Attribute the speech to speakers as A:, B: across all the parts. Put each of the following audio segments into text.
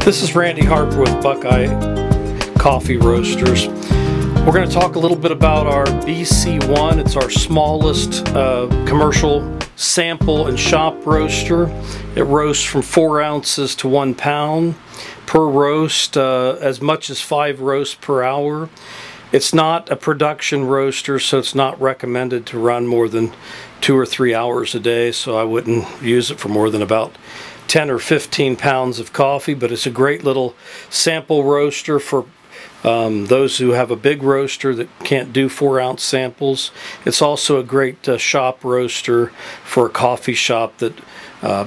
A: This is Randy Harper with Buckeye Coffee Roasters. We're going to talk a little bit about our BC-1. It's our smallest commercial sample and shop roaster. It roasts from 4 ounces to 1 pound per roast, as much as 5 roasts per hour. It's not a production roaster, so it's not recommended to run more than 2 or 3 hours a day, so I wouldn't use it for more than about 10 or 15 pounds of coffee, but it's a great little sample roaster for those who have a big roaster that can't do 4-ounce samples. It's also a great shop roaster for a coffee shop that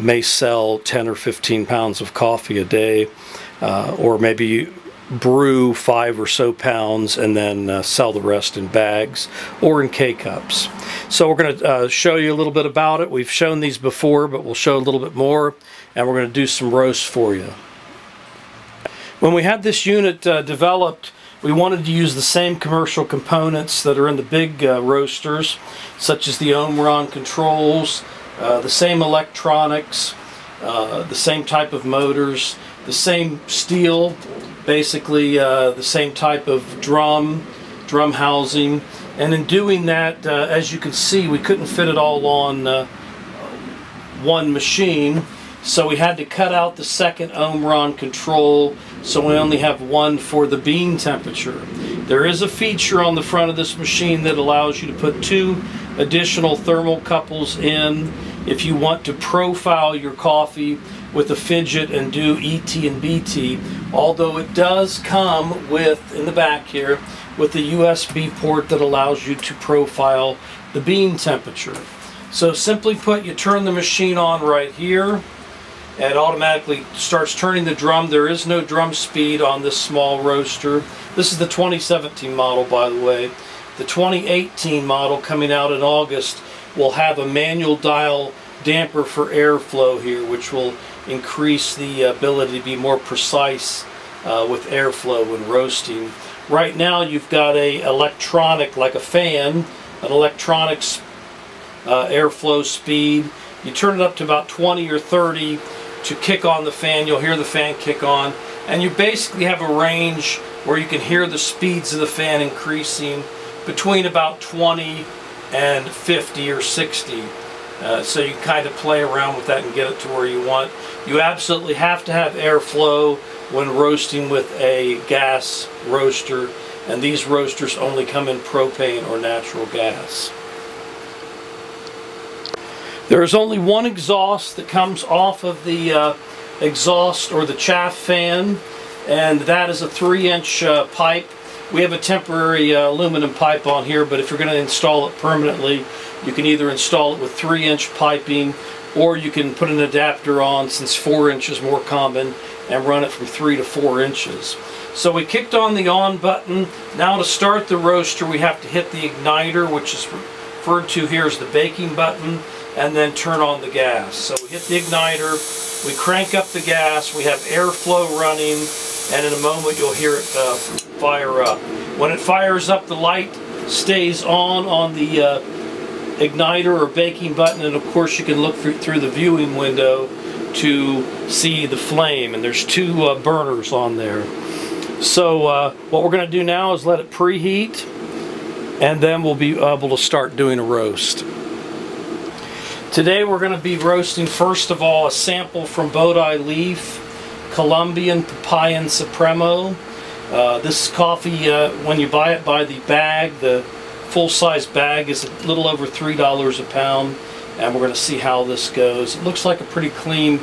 A: may sell 10 or 15 pounds of coffee a day, or maybe brew 5 or so pounds and then sell the rest in bags or in K-cups. So we're going to show you a little bit about it. We've shown these before, but we'll show a little bit more, and we're going to do some roasts for you. When we had this unit developed, we wanted to use the same commercial components that are in the big roasters, such as the Omron controls, the same electronics, the same type of motors, the same steel, basically the same type of drum housing. And in doing that, as you can see, we couldn't fit it all on one machine, so we had to cut out the second Omron control, so we only have one for the bean temperature. There is a feature on the front of this machine that allows you to put 2 additional thermocouples in if you want to profile your coffee with a fidget and do ET and BT, although it does come with, in the back here, with the USB port that allows you to profile the bean temperature. So simply put, you turn the machine on right here, and it automatically starts turning the drum. There is no drum speed on this small roaster. This is the 2017 model, by the way. The 2018 model, coming out in August, will have a manual dial damper for airflow here, which will increase the ability to be more precise with airflow when roasting. Right now you've got a electronic, like a fan, an electronics airflow speed. You turn it up to about 20 or 30 to kick on the fan. You'll hear the fan kick on, and you basically have a range where you can hear the speeds of the fan increasing between about 20 and 50 or 60. So you kind of play around with that and get it to where you want. You absolutely have to have airflow when roasting with a gas roaster, and these roasters only come in propane or natural gas. There is only one exhaust that comes off of the exhaust or the chaff fan, and that is a 3-inch pipe. We have a temporary aluminum pipe on here, but if you're going to install it permanently, you can either install it with 3-inch piping, or you can put an adapter on, since 4 inches is more common, and run it from 3 to 4 inches. So we kicked on the on button. Now to start the roaster, we have to hit the igniter, which is referred to here as the baking button, and then turn on the gas. So we hit the igniter, we crank up the gas, we have airflow running, and in a moment you'll hear it fire up. When it fires up, the light stays on the igniter or baking button, and of course you can look through the viewing window to see the flame, and there's 2 burners on there. So what we're going to do now is let it preheat, and then we'll be able to start doing a roast. Today we're going to be roasting, first of all, a sample from Bodhi Leaf, Colombian Papayan Supremo. This coffee, when you buy it by the bag, the full-size bag is a little over $3 a pound, and we're going to see how this goes. It looks like a pretty clean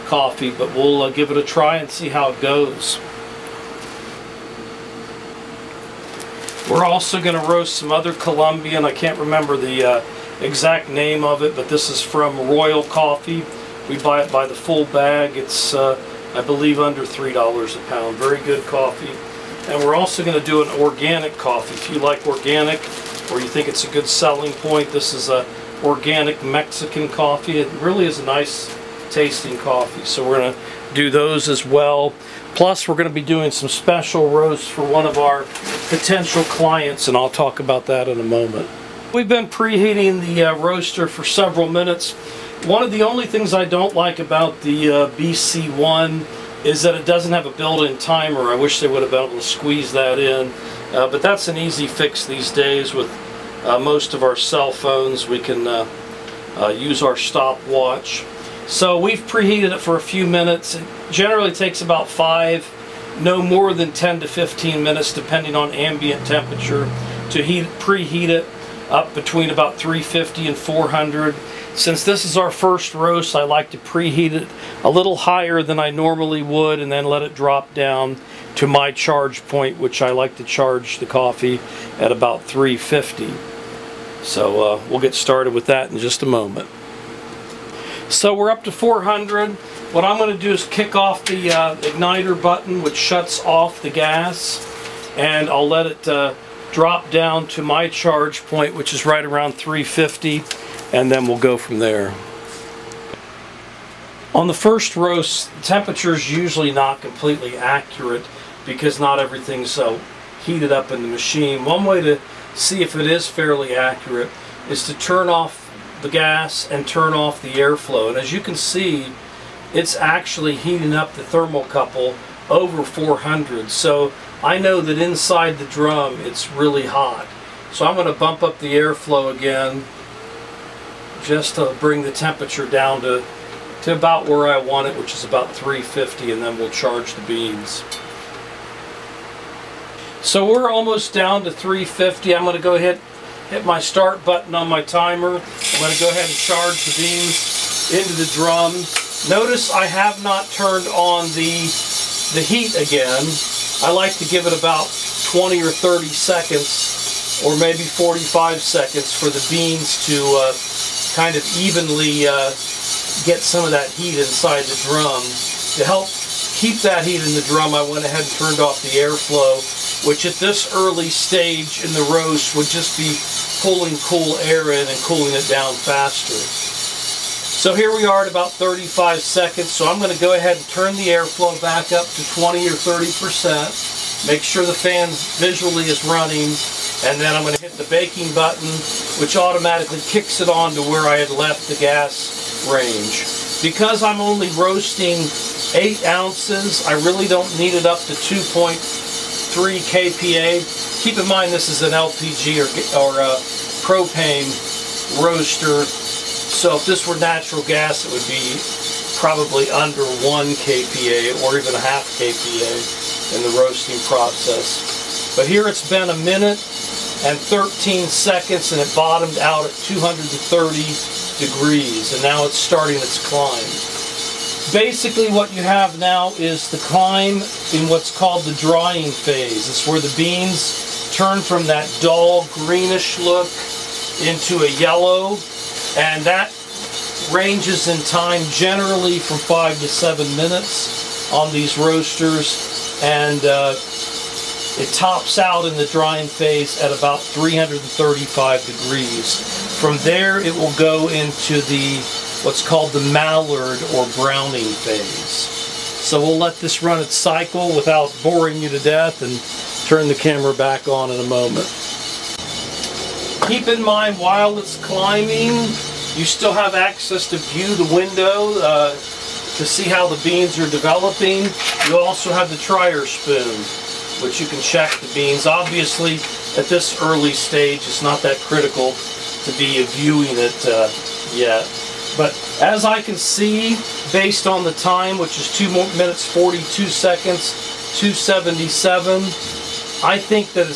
A: coffee, but we'll give it a try and see how it goes. We're also going to roast some other Colombian. I can't remember the exact name of it, but this is from Royal Coffee. We buy it by the full bag. It's I believe under $3 a pound. Very good coffee. And we're also going to do an organic coffee. If you like organic, or you think it's a good selling point, this is a organic Mexican coffee. It really is a nice tasting coffee. So we're going to do those as well. Plus we're going to be doing some special roasts for one of our potential clients, and I'll talk about that in a moment. We've been preheating the roaster for several minutes. One of the only things I don't like about the BC-1 is that it doesn't have a built-in timer. I wish they would have been able to squeeze that in, but that's an easy fix these days with most of our cell phones. We can use our stopwatch. So we've preheated it for a few minutes. It generally takes about 5, no more than 10 to 15 minutes depending on ambient temperature to preheat it up between about 350 and 400. Since this is our first roast, I like to preheat it a little higher than I normally would and then let it drop down to my charge point, which I like to charge the coffee at about 350. So we'll get started with that in just a moment. So we're up to 400. What I'm going to do is kick off the igniter button, which shuts off the gas, and I'll let it drop down to my charge point, which is right around 350, and then we'll go from there. On the first roast, the temperature is usually not completely accurate because not everything's heated up in the machine. One way to see if it is fairly accurate is to turn off the gas and turn off the airflow. And as you can see, it's actually heating up the thermocouple over 400. So I know that inside the drum it's really hot. So I'm going to bump up the airflow again just to bring the temperature down to about where I want it, which is about 350, and then we'll charge the beans. So we're almost down to 350. I'm going to go ahead hit my start button on my timer. I'm going to go ahead and charge the beans into the drum. Notice I have not turned on the heat again. I like to give it about 20 or 30 seconds or maybe 45 seconds for the beans to kind of evenly get some of that heat inside the drum. To help keep that heat in the drum, I went ahead and turned off the airflow, which at this early stage in the roast would just be pulling cool air in and cooling it down faster. So here we are at about 35 seconds, so I'm going to go ahead and turn the airflow back up to 20 or 30%. Make sure the fan visually is running, and then I'm going to hit the baking button, which automatically kicks it on to where I had left the gas range. Because I'm only roasting 8 ounces, I really don't need it up to 2.3 kPa. Keep in mind this is an LPG or propane roaster, so if this were natural gas it would be probably under 1 kPa or even a half kPa in the roasting process. But here it's been 1 minute and 13 seconds and it bottomed out at 230 degrees, and now it's starting its climb. Basically what you have now is the climb in what's called the drying phase. It's where the beans turn from that dull greenish look into a yellow, and that ranges in time generally from 5 to 7 minutes on these roasters, and it tops out in the drying phase at about 335 degrees. From there it will go into the what's called the Maillard or browning phase. So we'll let this run its cycle without boring you to death and turn the camera back on in a moment. Keep in mind while it's climbing, you still have access to view the window to see how the beans are developing. You also have the trier spoon, which you can check the beans. Obviously, at this early stage, it's not that critical to be viewing it yet. But as I can see, based on the time, which is 2 minutes 42 seconds, 277, I think that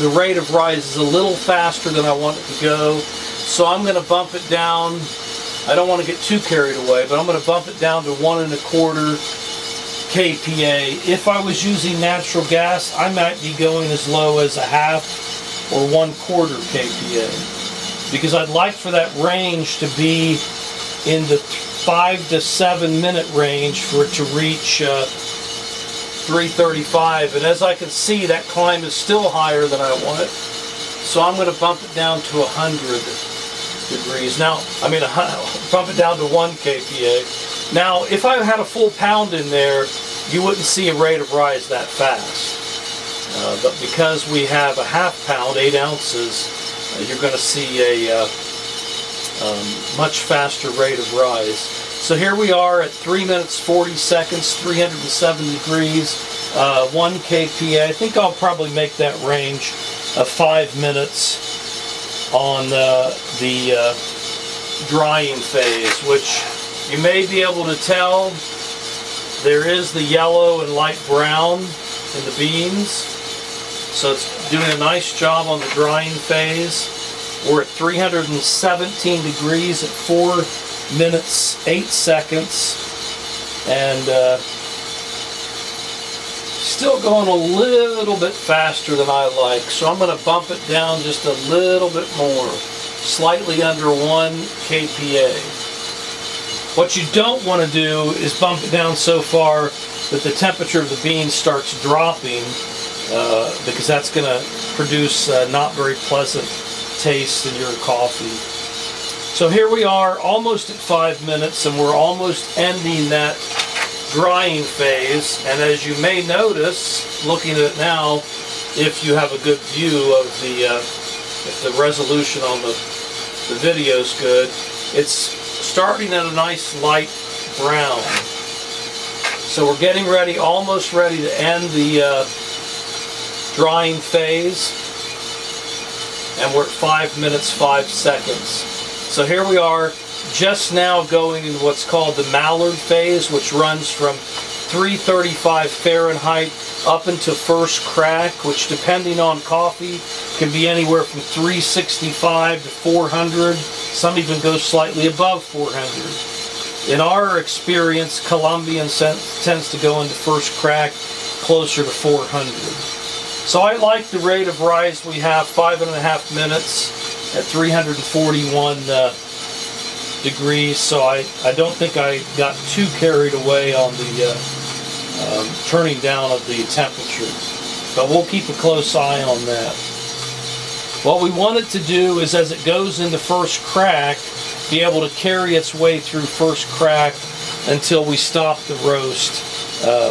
A: the rate of rise is a little faster than I want it to go. So I'm going to bump it down. I don't want to get too carried away, but I'm going to bump it down to 1.25 kPa. If I was using natural gas, I might be going as low as 1/2 or 1/4 kPa. Because I'd like for that range to be in the 5 to 7 minute range for it to reach 335. And as I can see, that climb is still higher than I want it. So I'm going to bump it down to 100 degrees. Now, bump it down to 1 kPa. Now, if I had a full pound in there, you wouldn't see a rate of rise that fast. But because we have a 1/2 pound, 8 ounces, you're going to see a much faster rate of rise. So here we are at 3 minutes 40 seconds, 307 degrees, 1 kPa. I think I'll probably make that range of 5 minutes on the drying phase, which you may be able to tell there is the yellow and light brown in the beans. So it's doing a nice job on the drying phase. We're at 317 degrees at 4 minutes 8 seconds, and still going a little bit faster than I like, so I'm going to bump it down just a little bit more, slightly under 1 kPa. What you don't want to do is bump it down so far that the temperature of the bean starts dropping, because that's going to produce not very pleasant taste in your coffee. So here we are, almost at 5 minutes, and we're almost ending that drying phase. And as you may notice, looking at it now, if you have a good view of if the resolution on the video is good, it's starting at a nice light brown. So we're getting ready, almost ready to end the drying phase, and we're at 5 minutes 5 seconds. So here we are, just now going into what's called the Maillard Phase, which runs from 335 Fahrenheit up into first crack, which depending on coffee can be anywhere from 365 to 400. Some even go slightly above 400. In our experience, Colombian tends to go into first crack closer to 400. So I like the rate of rise we have, 5.5 minutes at 341 degrees, so I don't think I got too carried away on the turning down of the temperature, but we'll keep a close eye on that. What we want it to do is, as it goes into first crack, be able to carry its way through first crack until we stop the roast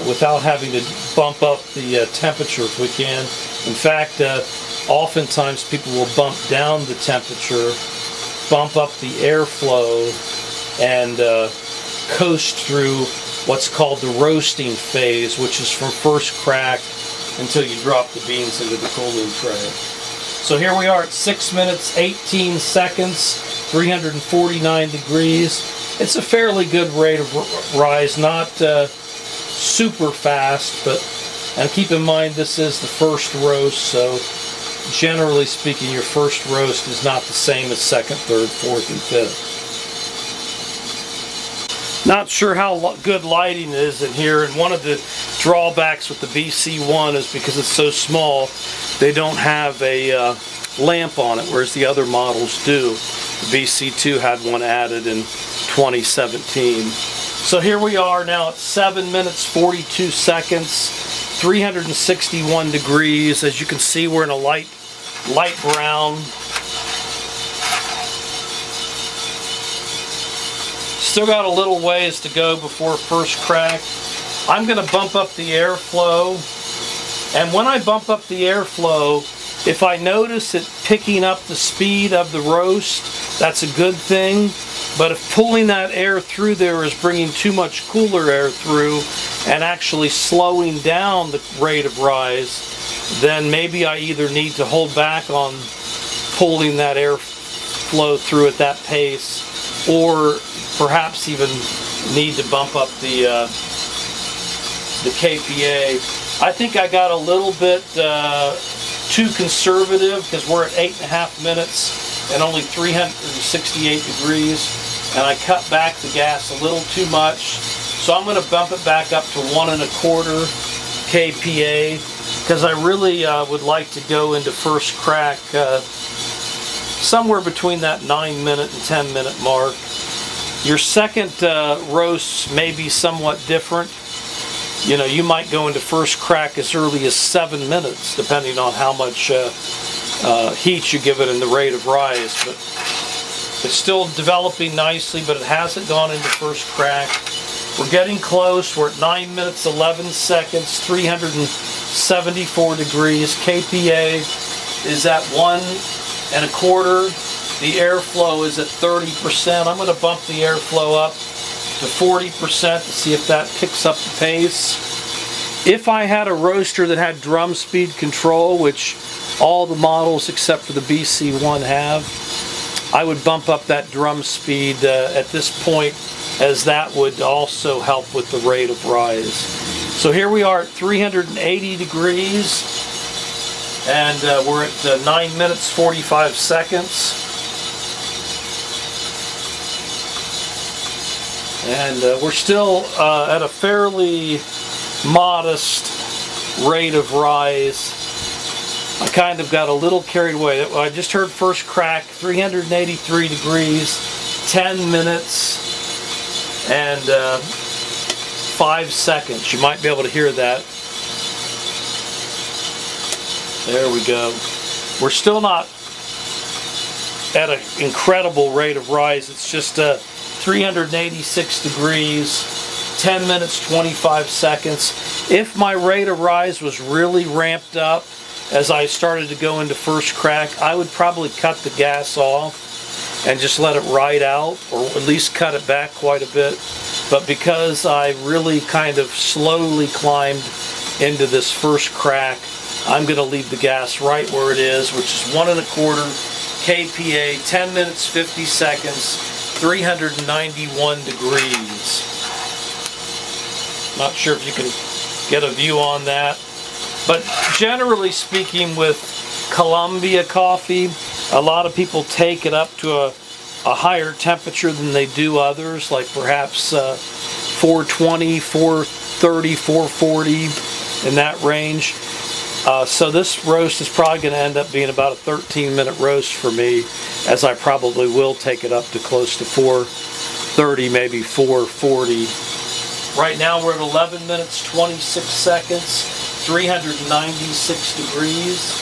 A: without having to bump up the temperature if we can. In fact, oftentimes people will bump down the temperature, bump up the airflow, and coast through what's called the roasting phase, which is from first crack until you drop the beans into the cooling tray. So here we are at 6 minutes 18 seconds, 349 degrees. It's a fairly good rate of rise, not super fast, and keep in mind this is the first roast, so generally speaking your first roast is not the same as second, third, fourth, and fifth. Not sure how good lighting is in here, and one of the drawbacks with the BC-1 is because it's so small, they don't have a lamp on it, whereas the other models do. The BC-2 had one added in 2017. So here we are now at 7 minutes 42 seconds, 361 degrees. As you can see, we're in a light brown. Still got a little ways to go before first crack. I'm going to bump up the airflow, and when I bump up the airflow, if I notice it picking up the speed of the roast, that's a good thing. But if pulling that air through there is bringing too much cooler air through and actually slowing down the rate of rise, then maybe I either need to hold back on pulling that air flow through at that pace, or perhaps even need to bump up the kPa. I think I got a little bit too conservative, because we're at 8.5 minutes and only 368 degrees, and I cut back the gas a little too much. So I'm going to bump it back up to 1.25 kPa, because I really would like to go into first crack somewhere between that 9-minute and 10-minute mark. Your second roast may be somewhat different. You know, you might go into first crack as early as 7 minutes, depending on how much heat you give it and the rate of rise. But it's still developing nicely, but it hasn't gone into first crack. We're getting close. We're at 9 minutes 11 seconds, 374 degrees. kPa is at 1.25. The airflow is at 30%. I'm going to bump the airflow up to 40% to see if that picks up the pace. If I had a roaster that had drum speed control, which all the models except for the BC-1 have, I would bump up that drum speed at this point, as that would also help with the rate of rise. So here we are at 380 degrees, and we're at 9 minutes 45 seconds. And we're still at a fairly modest rate of rise. I kind of got a little carried away. I just heard first crack, 383 degrees, 10 minutes, and 5 seconds. You might be able to hear that. There we go. We're still not at an incredible rate of rise. It's just 386 degrees, 10 minutes, 25 seconds. If my rate of rise was really ramped up as I started to go into first crack, I would probably cut the gas off and just let it ride out, or at least cut it back quite a bit. But because I really kind of slowly climbed into this first crack, I'm going to leave the gas right where it is, which is 1 1/4 kPa, 10 minutes, 50 seconds, 391 degrees. Not sure if you can get a view on that. But generally speaking, with Colombia coffee, a lot of people take it up to a higher temperature than they do others, like perhaps 420, 430, 440, in that range. So this roast is probably going to end up being about a 13-minute roast for me, as I probably will take it up to close to 430, maybe 440. Right now we're at 11 minutes, 26 seconds, 396 degrees.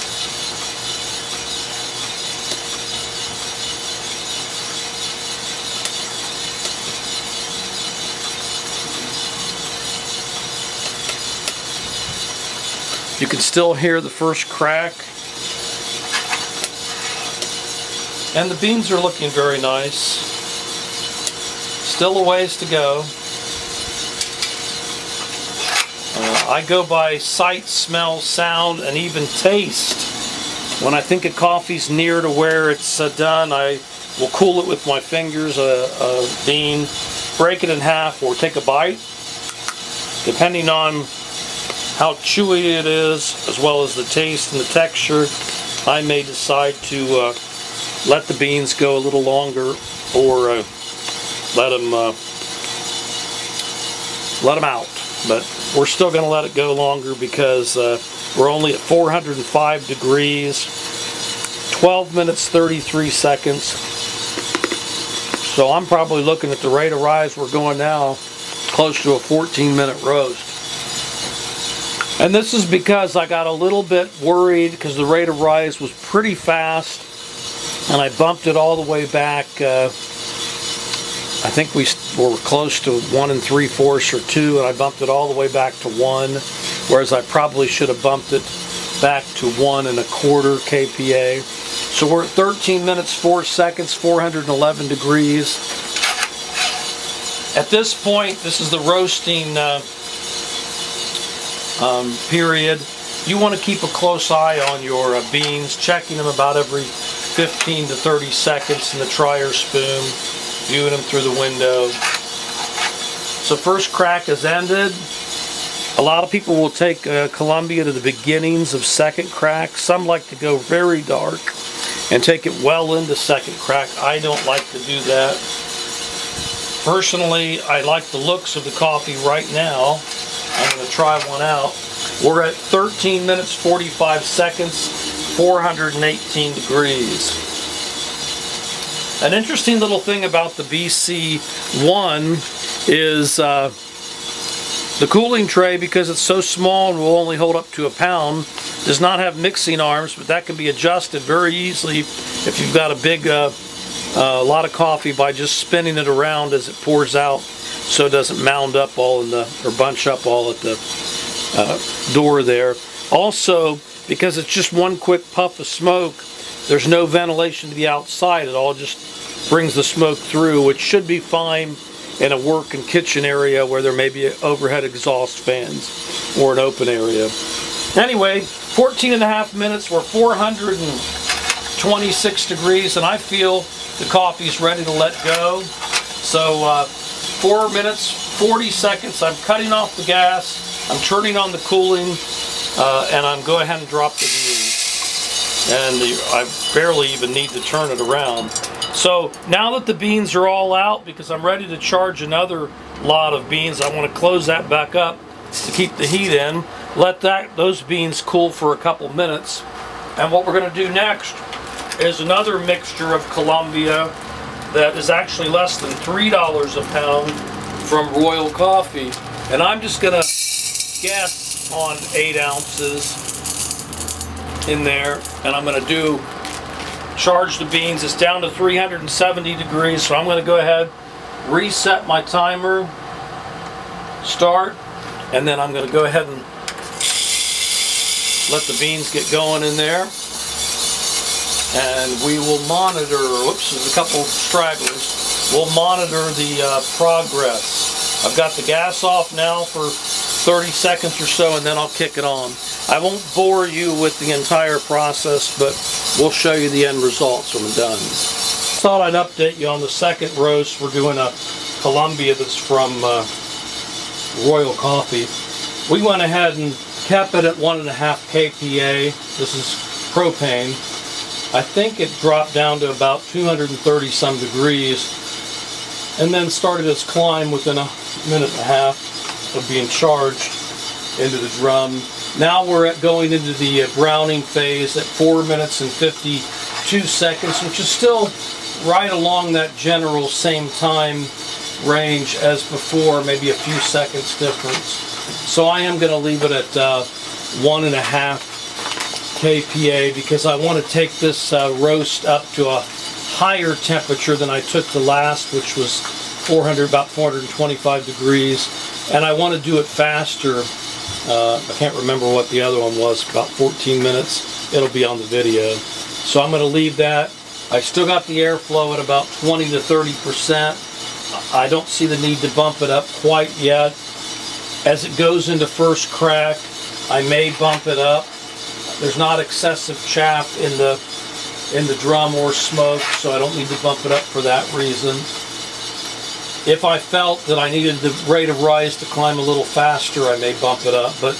A: You can still hear the first crack. And the beans are looking very nice. Still a ways to go. I go by sight, smell, sound, and even taste. When I think a coffee's near to where it's done, I will cool it with my fingers, a bean, break it in half, or take a bite. Depending on how chewy it is, as well as the taste and the texture, I may decide to let the beans go a little longer, or let them out. But we're still going to let it go longer because we're only at 405 degrees, 12 minutes 33 seconds. So I'm probably looking at the rate of rise we're going now, close to a 14-minute roast. And this is because I got a little bit worried because the rate of rise was pretty fast, and I bumped it all the way back. I think we were close to 1 3/4 or 2, and I bumped it all the way back to 1, whereas I probably should have bumped it back to 1 1/4 kPa. So we're at 13 minutes 4 seconds, 411 degrees. At this point, this is the roasting period. You want to keep a close eye on your beans, checking them about every 15 to 30 seconds in the trier spoon, viewing them through the window. So first crack has ended. A lot of people will take Colombia to the beginnings of second crack. Some like to go very dark and take it well into second crack. I don't like to do that. Personally, I like the looks of the coffee right now. I'm going to try one out. We're at 13 minutes 45 seconds, 418 degrees. An interesting little thing about the BC-1 is the cooling tray, because it's so small and will only hold up to a pound, does not have mixing arms, but that can be adjusted very easily if you've got a big lot of coffee, by just spinning it around as it pours out, so it doesn't mound up all in the, or bunch up all at the door there. Also, because it's just one quick puff of smoke, there's no ventilation to the outside. It all just brings the smoke through, which should be fine in a work and kitchen area where there may be overhead exhaust fans or an open area. Anyway, 14.5 minutes, we're 426 degrees, and I feel the coffee's ready to let go. So 4 minutes, 40 seconds, I'm cutting off the gas, I'm turning on the cooling, and I'm going ahead and drop the beans. And I barely even need to turn it around. So now that the beans are all out, because I'm ready to charge another lot of beans, I want to close that back up to keep the heat in. Let those beans cool for a couple minutes. And what we're going to do next is another mixture of Colombia that is actually less than $3 a pound from Royal Coffee. And I'm just going to guess on 8 ounces in there. And I'm going to charge the beans. It's down to 370 degrees, so I'm going to go ahead, reset my timer, start, and then I'm going to go ahead and let the beans get going in there. And we will monitor, whoops, there's a couple stragglers. We'll monitor the progress. I've got the gas off now for 30 seconds or so, and then I'll kick it on. I won't bore you with the entire process, but we'll show you the end results when we're done. Thought I'd update you on the second roast. We're doing a Colombia that's from Royal Coffee. We went ahead and kept it at 1.5 kPa. This is propane. I think it dropped down to about 230 some degrees, and then started its climb within a minute and a half of being charged into the drum. Now we're going into the browning phase at 4 minutes and 52 seconds, which is still right along that general same time range as before, maybe a few seconds difference. So I am going to leave it at 1.5 kPa because I want to take this roast up to a higher temperature than I took the last, which was about 425 degrees, and I want to do it faster. I can't remember what the other one was, about 14 minutes. It'll be on the video. So I'm going to leave that. I still got the airflow at about 20 to 30%. I don't see the need to bump it up quite yet. As it goes into first crack, I may bump it up. There's not excessive chaff in the drum or smoke, so I don't need to bump it up for that reason. If I felt that I needed the rate of rise to climb a little faster, I may bump it up, but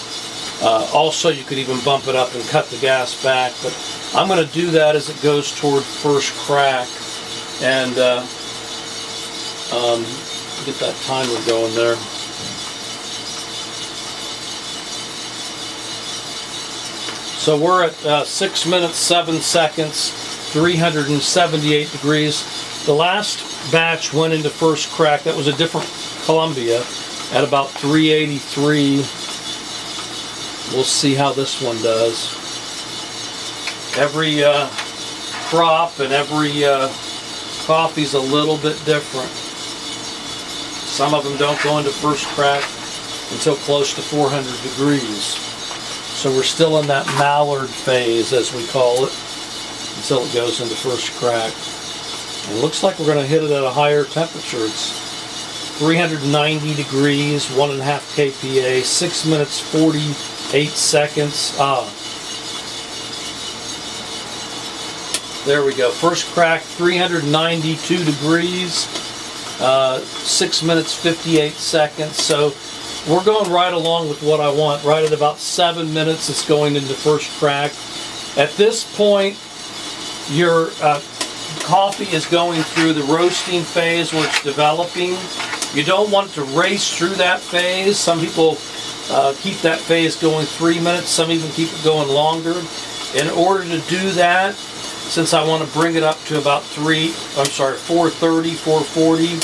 A: also you could even bump it up and cut the gas back. But I'm going to do that as it goes toward first crack, and get that timer going there. So we're at 6 minutes 7 seconds, 378 degrees. The last batch went into first crack. That was a different Colombia at about 383. We'll see how this one does. Every crop and every coffee's a little bit different. Some of them don't go into first crack until close to 400 degrees. So we're still in that Maillard phase, as we call it, until it goes into first crack. And it looks like we're going to hit it at a higher temperature. It's 390 degrees, 1.5 kPa, 6 minutes 48 seconds. There we go. First crack, 392 degrees, 6 minutes 58 seconds. So we're going right along with what I want. Right at about 7 minutes, it's going into first crack. At this point, your coffee is going through the roasting phase where it's developing. You don't want to race through that phase. Some people keep that phase going 3 minutes. Some even keep it going longer. In order to do that, since I want to bring it up to about 430, 440,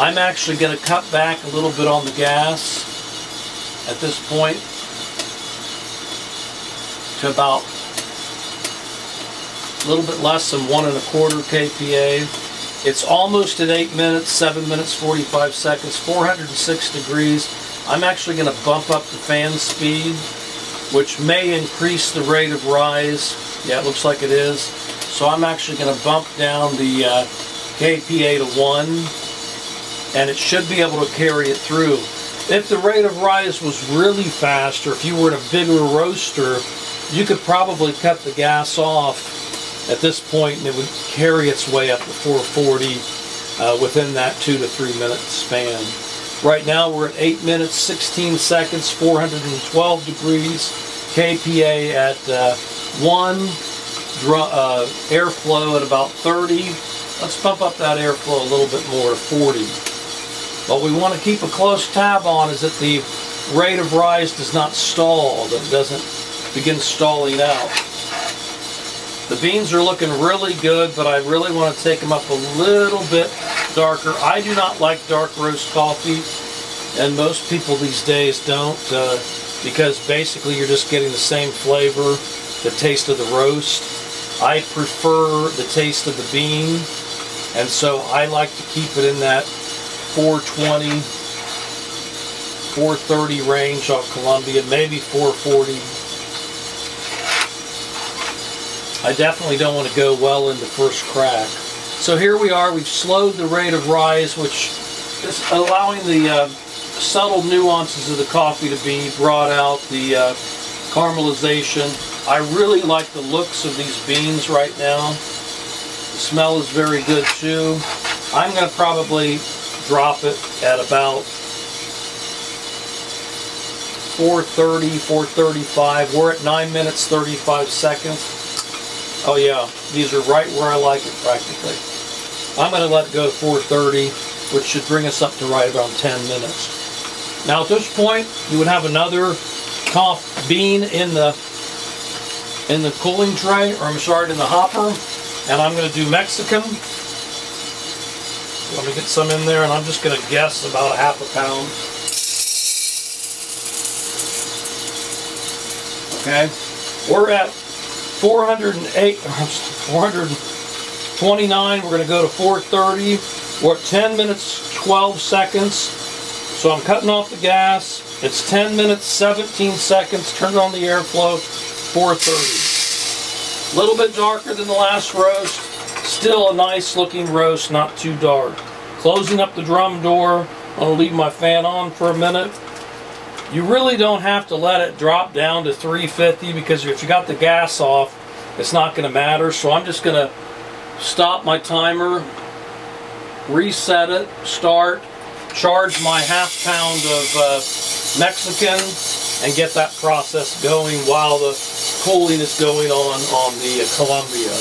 A: I'm actually going to cut back a little bit on the gas at this point to about a little bit less than 1.25 kPa. It's almost at 8 minutes, 7 minutes 45 seconds, 406 degrees. I'm actually going to bump up the fan speed, which may increase the rate of rise. Yeah, it looks like it is. So I'm actually going to bump down the kPa to 1. and it should be able to carry it through. If the rate of rise was really fast, or if you were in a bigger roaster, you could probably cut the gas off at this point and it would carry its way up to 440 within that 2 to 3 minute span. Right now we're at 8 minutes 16 seconds, 412 degrees, kPa at 1, airflow at about 30. Let's bump up that airflow a little bit more to 40. What we want to keep a close tab on is that the rate of rise does not stall, that it doesn't begin stalling out. The beans are looking really good, but I really want to take them up a little bit darker. I do not like dark roast coffee, and most people these days don't, because basically you're just getting the same flavor, the taste of the roast. I prefer the taste of the bean, and so I like to keep it in that 420, 430 range on Columbia, maybe 440. I definitely don't want to go well into first crack. So here we are, we've slowed the rate of rise, which is allowing the subtle nuances of the coffee to be brought out, the caramelization. I really like the looks of these beans right now. The smell is very good too. I'm going to probably drop it at about 430, 435. We're at 9 minutes 35 seconds. Oh yeah, these are right where I like it practically. I'm going to let it go to 430, which should bring us up to right around 10 minutes. Now at this point, you would have another bean in the cooling tray, or I'm sorry, in the hopper, and I'm going to do Mexican. Let me get some in there, and I'm just going to guess about a half a pound. Okay, we're at 408, 429. We're going to go to 430. We're at 10 minutes 12 seconds. So I'm cutting off the gas. It's 10 minutes 17 seconds. Turn on the airflow. 430. A little bit darker than the last roast. Still a nice looking roast, not too dark. Closing up the drum door. I'm going to leave my fan on for a minute. You really don't have to let it drop down to 350, because if you got the gas off, it's not going to matter. So I'm just going to stop my timer, reset it, start, charge my half pound of Mexican, and get that process going while the cooling is going on the Columbia.